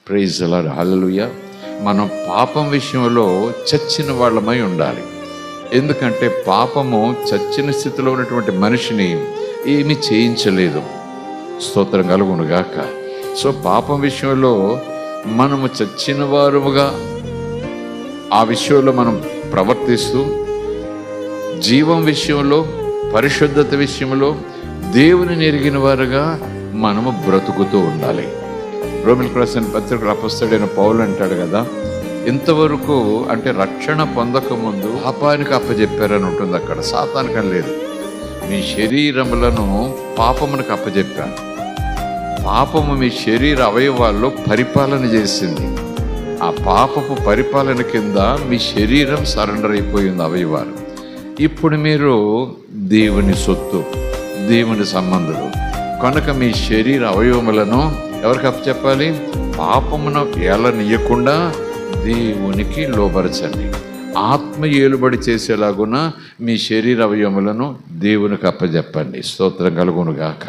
Praise the lord, హల్లెలూయా. మనం పాపం విషయంలో చచ్చిన వాళ్ళమై ఉండాలి. ఎందుకంటే పాపము చచ్చిన స్థితిలో ఉన్నటువంటి మనిషిని ఏమీ చేయించలేదు. స్తోత్రం కలుగునుగాక. సో పాపం విషయంలో మనము చచ్చిన వారముగా ఆ విషయంలో మనం ప్రవర్తిస్తూ, జీవం విషయంలో, పరిశుద్ధత విషయంలో దేవుని ఎరిగిన వారుగా మనము బ్రతుకుతూ ఉండాలి. రోమిలకు రాసిన పత్రికల అపొస్తలుడైన పౌలు అంటాడు కదా, ఇంతవరకు అంటే రక్షణ పొందకముందు పాపానికి అప్పచెప్పారని ఉంటుంది అక్కడ. సాతానికని లేదు. మీ శరీరములను పాపమునికి అప్పచెప్పాను. పాపము మీ శరీర అవయవాల్లో పరిపాలన చేసింది. ఆ పాపపు పరిపాలన కింద మీ శరీరం సరెండర్ అయిపోయింది, అవయవాలు. ఇప్పుడు మీరు దేవుని సొత్తు, దేవుని సంబంధులు కనుక మీ శరీర అవయవములను ఎవరికి అప్పచెప్పాలి? పాపమును ఏలనీయకుండా దేవునికి లోబరచండి. ఆత్మ ఏలుబడి చేసేలాగున మీ శరీర అవయవములను దేవునికి అప్పచెప్పండి. స్తోత్రం కలుగునుగాక.